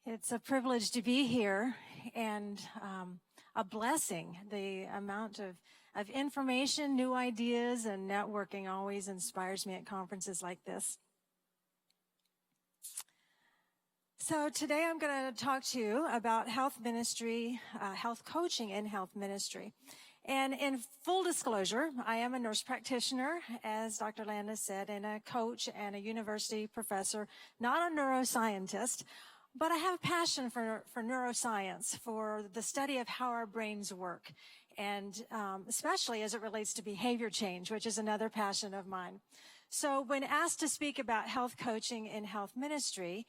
It's a privilege to be here and a blessing. The amount of information, new ideas, and networking always inspires me at conferences like this. So today I'm going to talk to you about health ministry, health coaching in health ministry. And in full disclosure, I am a nurse practitioner, as Dr. Landis said, and a coach and a university professor, not a neuroscientist. But I have a passion for neuroscience, for the study of how our brains work, and especially as it relates to behavior change, which is another passion of mine. So when asked to speak about health coaching in health ministry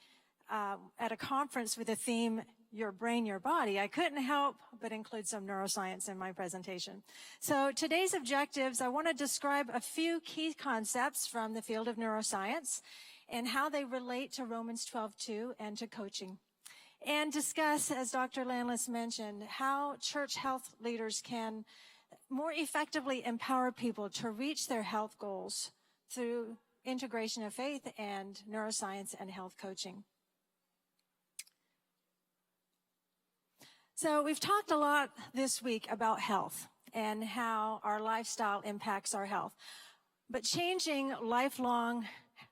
at a conference with the theme, Your Brain, Your Body, I couldn't help but include some neuroscience in my presentation. So today's objectives, I want to describe a few key concepts from the field of neuroscience and how they relate to Romans 12:2 and to coaching. And discuss, as Dr. Landis mentioned, how church health leaders can more effectively empower people to reach their health goals through integration of faith and neuroscience and health coaching. So we've talked a lot this week about health and how our lifestyle impacts our health. But changing lifelong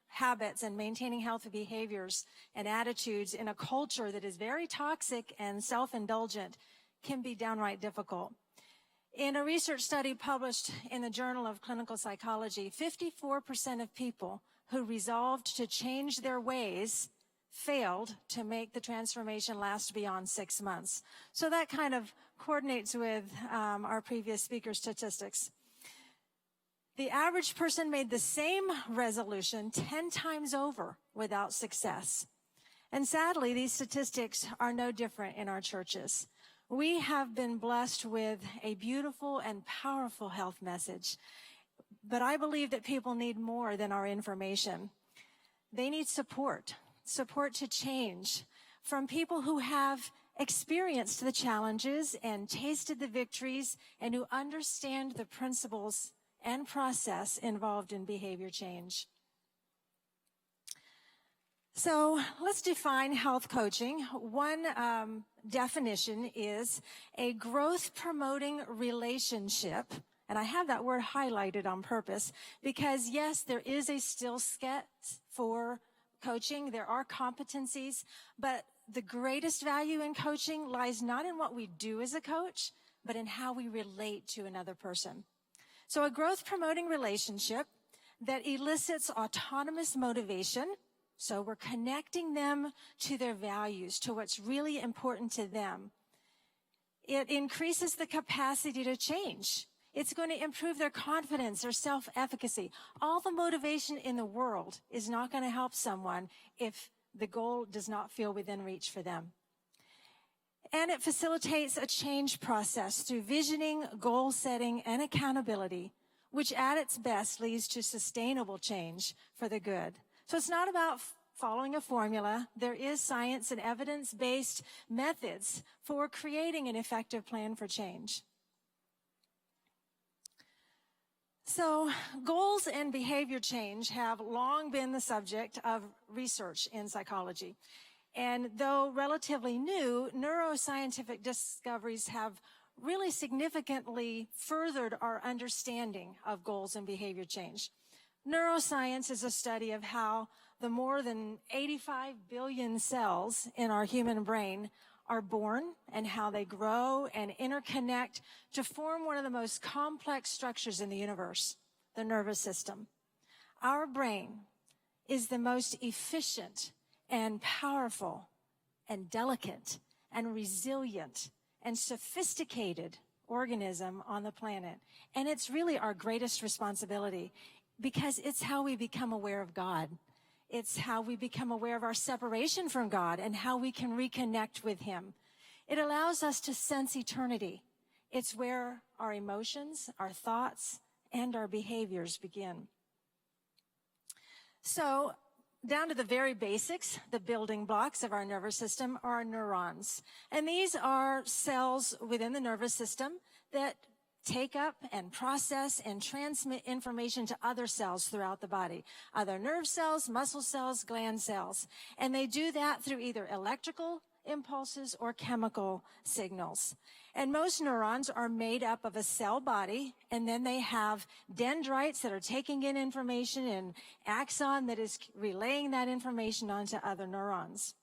habits and maintaining healthy behaviors and attitudes in a culture that is very toxic and self-indulgent can be downright difficult. In a research study published in the Journal of Clinical Psychology, 54% of people who resolved to change their ways failed to make the transformation last beyond 6 months. So that kind of coordinates with our previous speaker's statistics. The average person made the same resolution 10 times over without success. And sadly, these statistics are no different in our churches. We have been blessed with a beautiful and powerful health message. But I believe that people need more than our information. They need support to change from people who have experienced the challenges and tasted the victories and who understand the principles and process involved in behavior change. So let's define health coaching. One definition is a growth-promoting relationship, and I have that word highlighted on purpose because, yes, there is a skill set for coaching. There are competencies, but the greatest value in coaching lies not in what we do as a coach, but in how we relate to another person. So a growth-promoting relationship that elicits autonomous motivation, so we're connecting them to their values, to what's really important to them. It increases the capacity to change. It's going to improve their confidence, their self-efficacy. All the motivation in the world is not going to help someone if the goal does not feel within reach for them. And it facilitates a change process through visioning, goal setting, and accountability, which at its best leads to sustainable change for the good. So it's not about following a formula. There is science and evidence-based methods for creating an effective plan for change. So goals and behavior change have long been the subject of research in psychology. And though relatively new, neuroscientific discoveries have really significantly furthered our understanding of goals and behavior change. Neuroscience is a study of how the more than 85 billion cells in our human brain are born and how they grow and interconnect to form one of the most complex structures in the universe, the nervous system. Our brain is the most efficient and powerful and delicate and resilient and sophisticated organism on the planet. And it's really our greatest responsibility because it's how we become aware of God. It's how we become aware of our separation from God and how we can reconnect with Him. It allows us to sense eternity. It's where our emotions, our thoughts, and our behaviors begin. So, down to the very basics, the building blocks of our nervous system are neurons. And these are cells within the nervous system that take up and process and transmit information to other cells throughout the body, other nerve cells, muscle cells, gland cells. And they do that through either electrical impulses or chemical signals. And most neurons are made up of a cell body, and then they have dendrites that are taking in information and axon that is relaying that information onto other neurons.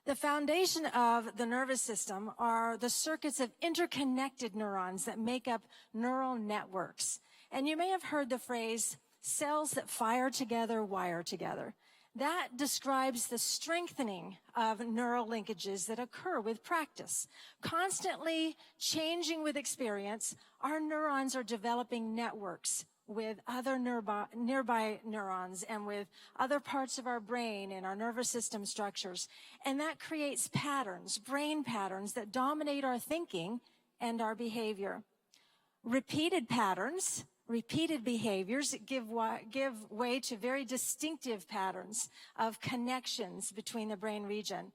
The foundation of the nervous system are the circuits of interconnected neurons that make up neural networks. And you may have heard the phrase, cells that fire together, wire together. That describes the strengthening of neural linkages that occur with practice. Constantly changing with experience, our neurons are developing networks with other nearby neurons and with other parts of our brain and our nervous system structures. And that creates patterns, brain patterns that dominate our thinking and our behavior. Repeated patterns, repeated behaviors give way to very distinctive patterns of connections between the brain region.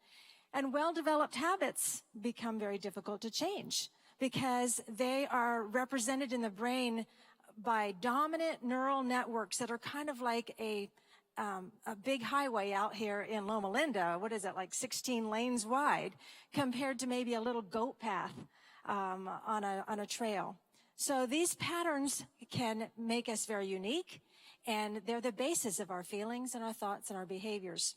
And well-developed habits become very difficult to change because they are represented in the brain by dominant neural networks that are kind of like a big highway out here in Loma Linda. What is it, like 16 lanes wide, compared to maybe a little goat path on a trail. So these patterns can make us very unique, and they're the basis of our feelings and our thoughts and our behaviors.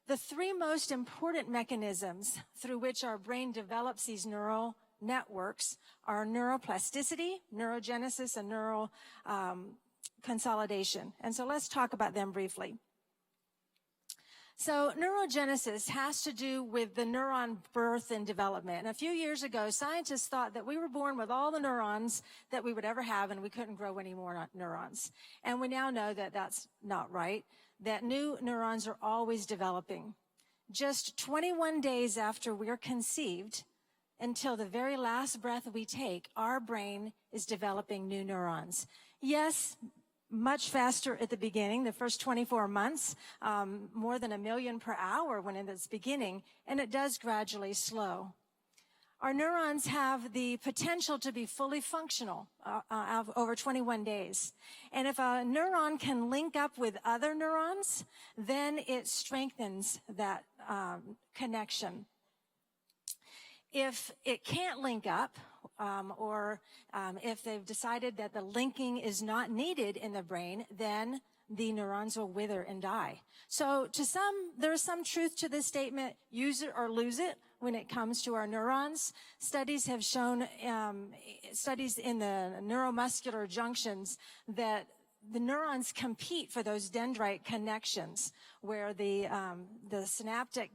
The three most important mechanisms through which our brain develops these neural networks are neuroplasticity, neurogenesis, and neural consolidation. And so let's talk about them briefly. So neurogenesis has to do with the neuron birth and development. And a few years ago, scientists thought that we were born with all the neurons that we would ever have, and we couldn't grow any more neurons. And we now know that that's not right, that new neurons are always developing. Just 21 days after we're conceived, until the very last breath we take, our brain is developing new neurons. Yes, much faster at the beginning, the first 24 months, more than 1 million per hour when it's beginning, and it does gradually slow. Our neurons have the potential to be fully functional over 21 days. And if a neuron can link up with other neurons, then it strengthens that connection. If it can't link up, or if they've decided that the linking is not needed in the brain, then the neurons will wither and die. So to some, there's some truth to this statement, use it or lose it when it comes to our neurons. Studies have shown, studies in the neuromuscular junctions, that the neurons compete for those dendrite connections where the synaptic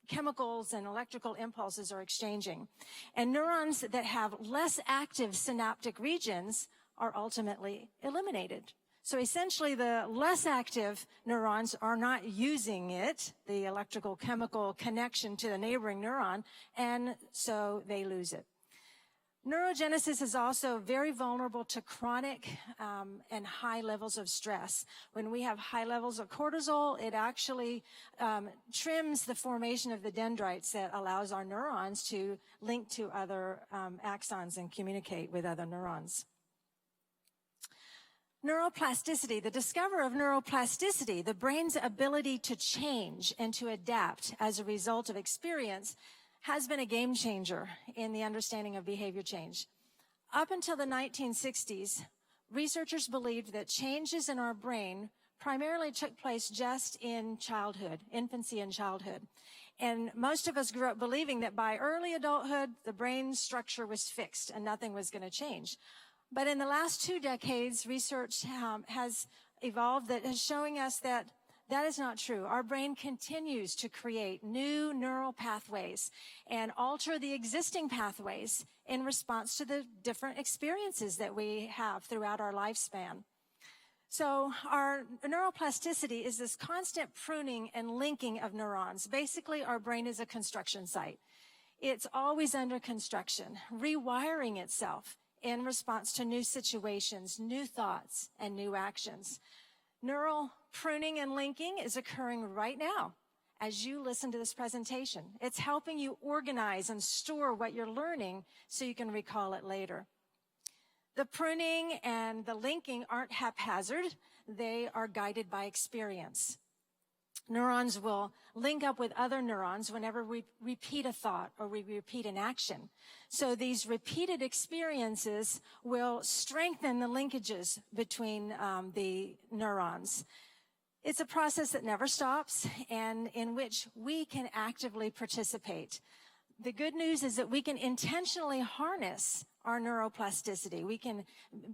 chemicals and electrical impulses are exchanging. And neurons that have less active synaptic regions are ultimately eliminated. So essentially, the less active neurons are not using it, the electrical chemical connection to the neighboring neuron, and so they lose it. Neurogenesis is also very vulnerable to chronic and high levels of stress. When we have high levels of cortisol, it actually trims the formation of the dendrites that allows our neurons to link to other axons and communicate with other neurons. Neuroplasticity, the discovery of neuroplasticity, the brain's ability to change and to adapt as a result of experience, has been a game changer in the understanding of behavior change. Up until the 1960s, researchers believed that changes in our brain primarily took place just in childhood, infancy and childhood. And most of us grew up believing that by early adulthood, the brain structure was fixed and nothing was going to change. But in the last 2 decades, research has evolved that is showing us that that is not true. Our brain continues to create new neural pathways and alter the existing pathways in response to the different experiences that we have throughout our lifespan. So our neuroplasticity is this constant pruning and linking of neurons. Basically, our brain is a construction site. It's always under construction, rewiring itself in response to new situations, new thoughts, and new actions. Neural pruning and linking is occurring right now as you listen to this presentation. It's helping you organize and store what you're learning so you can recall it later. The pruning and the linking aren't haphazard. They are guided by experience. Neurons will link up with other neurons whenever we repeat a thought or we repeat an action. So these repeated experiences will strengthen the linkages between the neurons. It's a process that never stops and in which we can actively participate. The good news is that we can intentionally harness our neuroplasticity. We can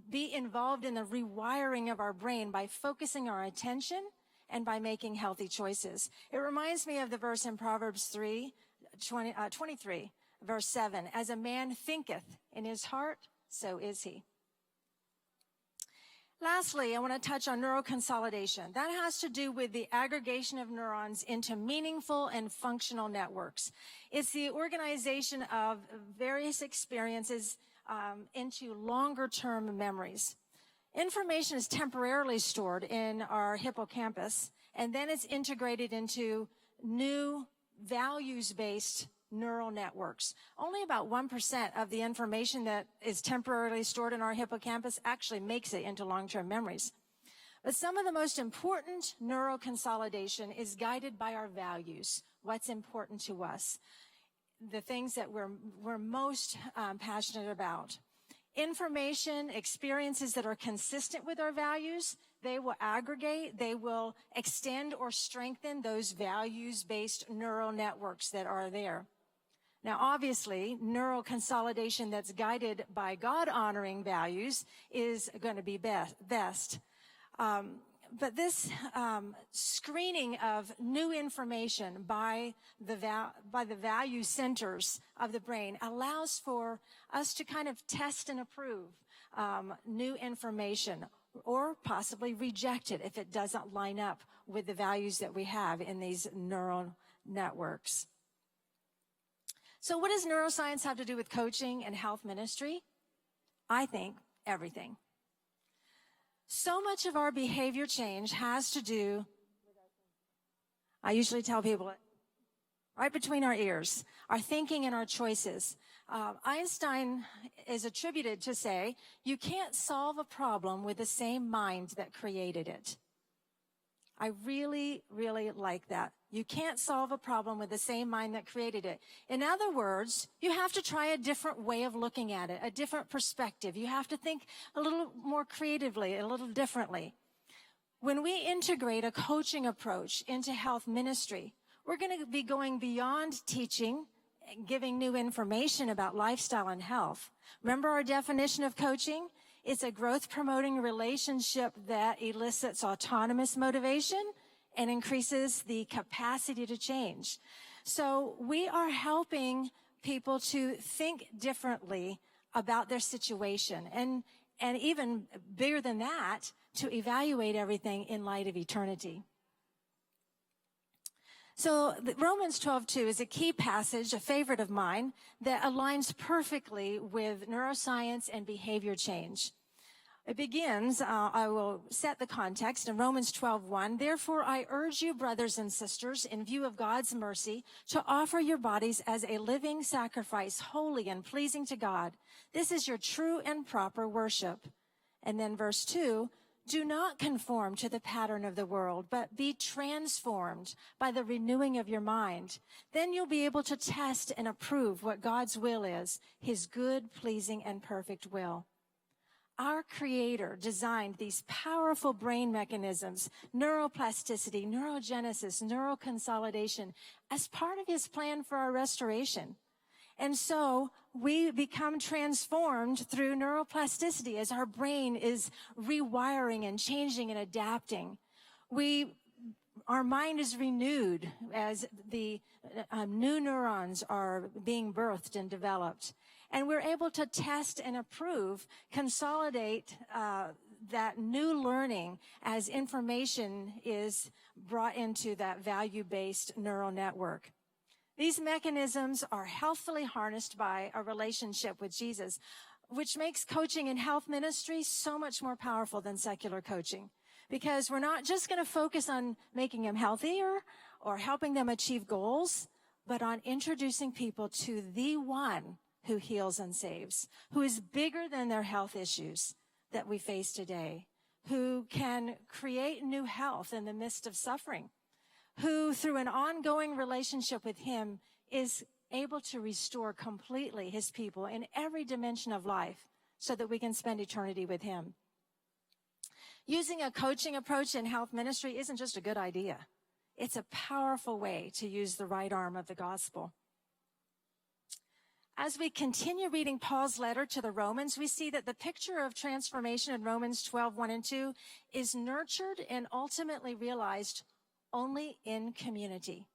be involved in the rewiring of our brain by focusing our attention and by making healthy choices. It reminds me of the verse in Proverbs 23, verse 7. As a man thinketh in his heart, so is he. Lastly, I want to touch on neuroconsolidation. That has to do with the aggregation of neurons into meaningful and functional networks. It's the organization of various experiences into longer-term memories. Information is temporarily stored in our hippocampus, and then it's integrated into new values-based neural networks. Only about 1% of the information that is temporarily stored in our hippocampus actually makes it into long-term memories. But some of the most important neuroconsolidation is guided by our values, what's important to us, the things that we're most passionate about. Information, experiences that are consistent with our values, they will aggregate, they will extend or strengthen those values-based neural networks that are there. Now, obviously, neuroconsolidation that's guided by God-honoring values is going to be best. But this screening of new information by the value centers of the brain allows for us to kind of test and approve new information or possibly reject it if it doesn't line up with the values that we have in these neural networks. So what does neuroscience have to do with coaching and health ministry? I think everything. So much of our behavior change has to do, I usually tell people, right between our ears, our thinking and our choices. Einstein is attributed to say, you can't solve a problem with the same mind that created it. I really, really like that. You can't solve a problem with the same mind that created it. In other words, you have to try a different way of looking at it, a different perspective. You have to think a little more creatively, a little differently. When we integrate a coaching approach into health ministry, we're going to be going beyond teaching, giving new information about lifestyle and health. Remember our definition of coaching? It's a growth-promoting relationship that elicits autonomous motivation and increases the capacity to change. So we are helping people to think differently about their situation and even bigger than that, to evaluate everything in light of eternity. So Romans 12:2 is a key passage, a favorite of mine, that aligns perfectly with neuroscience and behavior change. It begins, I will set the context in Romans 12:1. Therefore, I urge you, brothers and sisters, in view of God's mercy, to offer your bodies as a living sacrifice, holy and pleasing to God. This is your true and proper worship. And then verse 2, do not conform to the pattern of the world, but be transformed by the renewing of your mind. Then you'll be able to test and approve what God's will is, his good, pleasing, and perfect will. Our Creator designed these powerful brain mechanisms, neuroplasticity, neurogenesis, neuroconsolidation, as part of his plan for our restoration. And so we become transformed through neuroplasticity as our brain is rewiring and changing and adapting. Our mind is renewed as the new neurons are being birthed and developed. And we're able to test and approve, consolidate that new learning as information is brought into that value-based neural network. These mechanisms are healthfully harnessed by a relationship with Jesus, which makes coaching and health ministry so much more powerful than secular coaching. Because we're not just going to focus on making them healthier or helping them achieve goals, but on introducing people to the one who heals and saves, who is bigger than their health issues that we face today, who can create new health in the midst of suffering, who through an ongoing relationship with him is able to restore completely his people in every dimension of life so that we can spend eternity with him. Using a coaching approach in health ministry isn't just a good idea. It's a powerful way to use the right arm of the gospel. As we continue reading Paul's letter to the Romans, we see that the picture of transformation in Romans 12:1 and 2 is nurtured and ultimately realized only in community.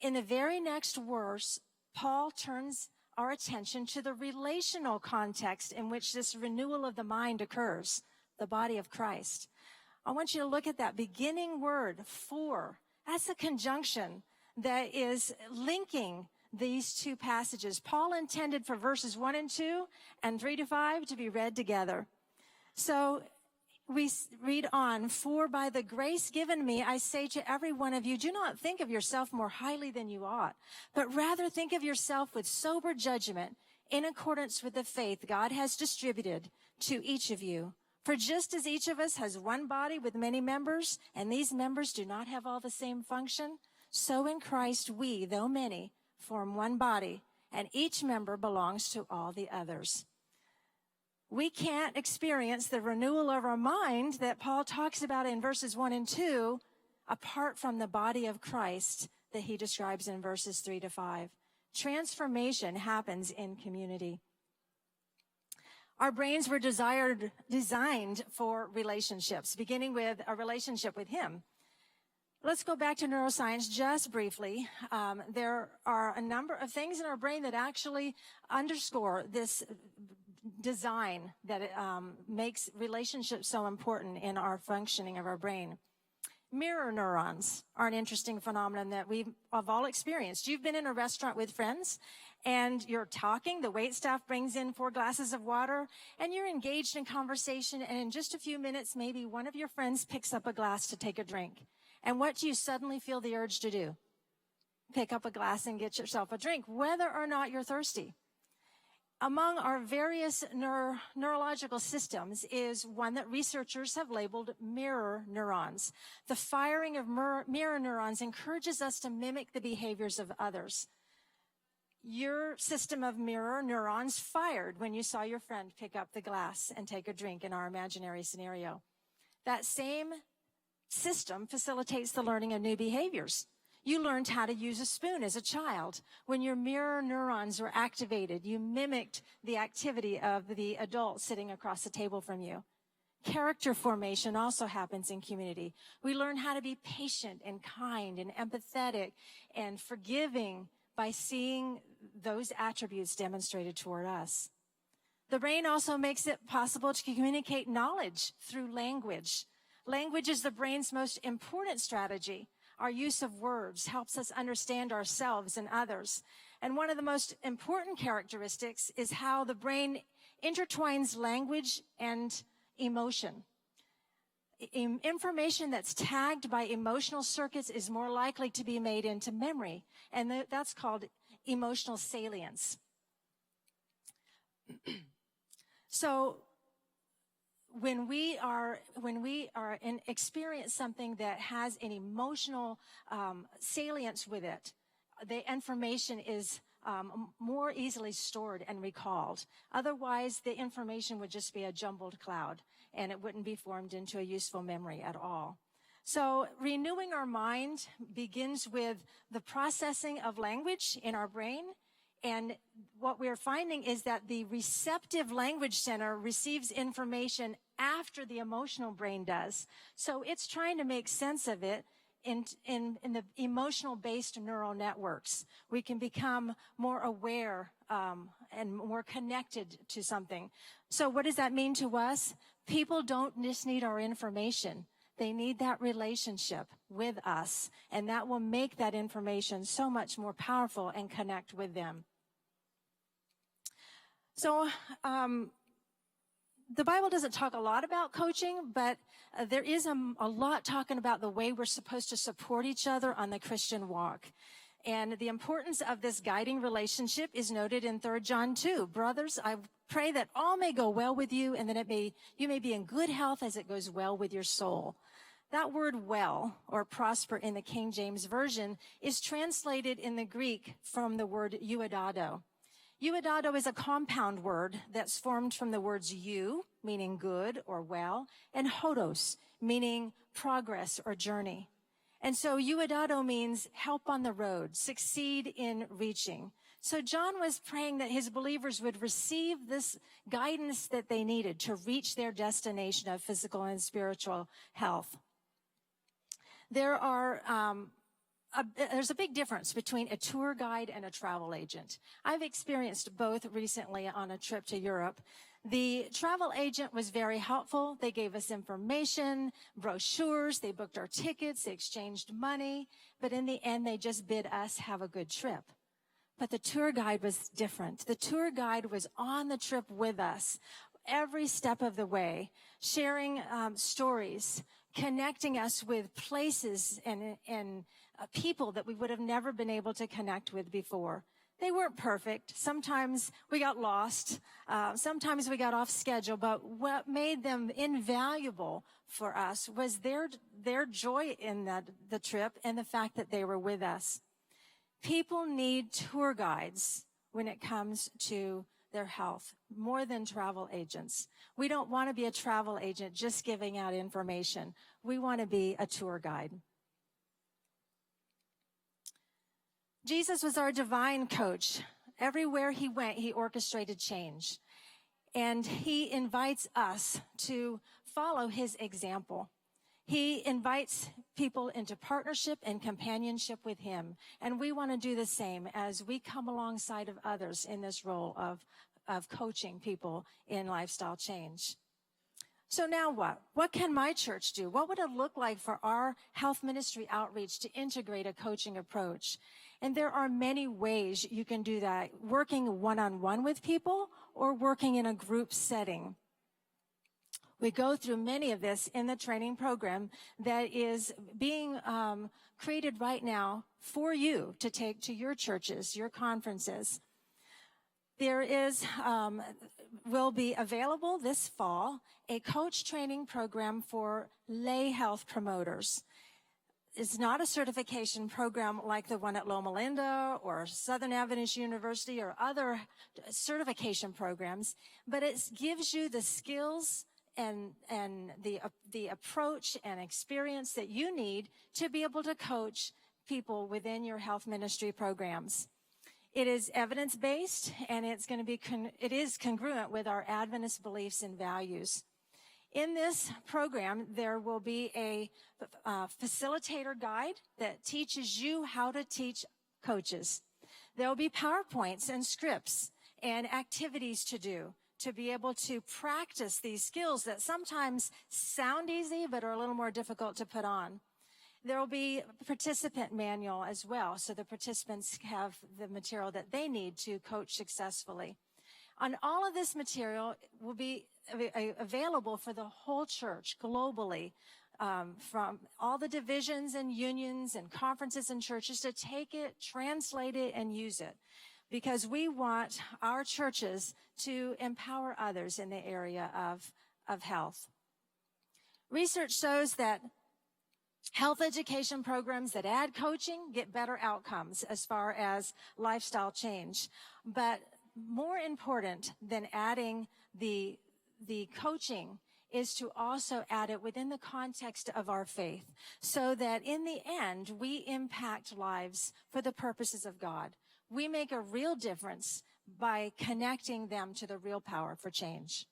In the very next verse, Paul turns our attention to the relational context in which this renewal of the mind occurs, the body of Christ. I want you to look at that beginning word, for. That's a conjunction that is linking these two passages. Paul intended for verses 1 and 2 and 3 to 5 to be read together. So we read on, for by the grace given me, I say to every one of you, do not think of yourself more highly than you ought, but rather think of yourself with sober judgment in accordance with the faith God has distributed to each of you. For just as each of us has one body with many members, and these members do not have all the same function, so in Christ we, though many, form one body, and each member belongs to all the others. We can't experience the renewal of our mind that Paul talks about in verses 1 and 2 apart from the body of Christ that he describes in verses 3 to 5. Transformation happens in community. Our brains were designed for relationships, beginning with a relationship with him. Let's go back to neuroscience just briefly. There are a number of things in our brain that actually underscore this design that makes relationships so important in our functioning of our brain. Mirror neurons are an interesting phenomenon that we've all experienced. You've been in a restaurant with friends and you're talking, the waitstaff brings in 4 glasses of water, and you're engaged in conversation, and in just a few minutes, maybe one of your friends picks up a glass to take a drink. And what do you suddenly feel the urge to do? Pick up a glass and get yourself a drink, whether or not you're thirsty. Among our various neurological systems is one that researchers have labeled mirror neurons. The firing of mirror neurons encourages us to mimic the behaviors of others. Your system of mirror neurons fired when you saw your friend pick up the glass and take a drink in our imaginary scenario. That same system facilitates the learning of new behaviors. You learned how to use a spoon as a child. When your mirror neurons were activated, you mimicked the activity of the adult sitting across the table from you. Character formation also happens in community. We learn how to be patient and kind and empathetic and forgiving by seeing those attributes demonstrated toward us. The brain also makes it possible to communicate knowledge through language. Language is the brain's most important strategy. Our use of words helps us understand ourselves and others. And one of the most important characteristics is how the brain intertwines language and emotion. Information that's tagged by emotional circuits is more likely to be made into memory, and that's called emotional salience. So when we experience something that has an emotional salience with it, the information is more easily stored and recalled. Otherwise, the information would just be a jumbled cloud, and it wouldn't be formed into a useful memory at all. So renewing our mind begins with the processing of language in our brain. And what we're finding is that the receptive language center receives information after the emotional brain does. So it's trying to make sense of it in the emotional-based neural networks. We can become more aware and more connected to something. So what does that mean to us? People don't just need our information. They need that relationship with us, and that will make that information so much more powerful and connect with them. So the Bible doesn't talk a lot about coaching, but there is a lot talking about the way we're supposed to support each other on the Christian walk. And the importance of this guiding relationship is noted in 3 John 2. Brothers, I pray that all may go well with you, and that you may be in good health as it goes well with your soul. That word well, or prosper in the King James Version, is translated in the Greek from the word eudato. Eudato is a compound word that's formed from the words eu, meaning good or well, and hodos, meaning progress or journey. And so eudato means help on the road, succeed in reaching. So John was praying that his believers would receive this guidance that they needed to reach their destination of physical and spiritual health. There's a big difference between a tour guide and a travel agent. I've experienced both recently on a trip to Europe. The travel agent was very helpful. They gave us information, brochures, they booked our tickets, they exchanged money, but in the end, they just bid us have a good trip. But the tour guide was different. The tour guide was on the trip with us every step of the way, sharing stories, connecting us with places and people that we would have never been able to connect with before. They weren't perfect. Sometimes we got lost. Sometimes we got off schedule. But what made them invaluable for us was their joy in the trip and the fact that they were with us. People need tour guides when it comes to their health, more than travel agents. We don't want to be a travel agent just giving out information. We want to be a tour guide. Jesus was our divine coach. Everywhere he went, he orchestrated change. And he invites us to follow his example. He invites people into partnership and companionship with him. And we want to do the same as we come alongside of others in this role of coaching people in lifestyle change. So now what? What can my church do? What would it look like for our health ministry outreach to integrate a coaching approach? And there are many ways you can do that, working one-on-one with people or working in a group setting. We go through many of this in the training program that is being created right now for you to take to your churches, your conferences. There will be available this fall a coach training program for lay health promoters. It's not a certification program like the one at Loma Linda or Southern Adventist University or other certification programs, but it gives you the skills and the approach and experience that you need to be able to coach people within your health ministry programs. It is evidence-based, and it is congruent with our Adventist beliefs and values. In this program, there will be a facilitator guide that teaches you how to teach coaches. There will be PowerPoints and scripts and activities to do to be able to practice these skills that sometimes sound easy but are a little more difficult to put on. There will be a participant manual as well, so the participants have the material that they need to coach successfully. On all of this material will be available for the whole church globally, from all the divisions and unions and conferences and churches to take it, translate it, and use it. Because we want our churches to empower others in the area of health. Research shows that health education programs that add coaching get better outcomes as far as lifestyle change. But more important than adding the coaching is to also add it within the context of our faith so that in the end, we impact lives for the purposes of God. We make a real difference by connecting them to the real power for change.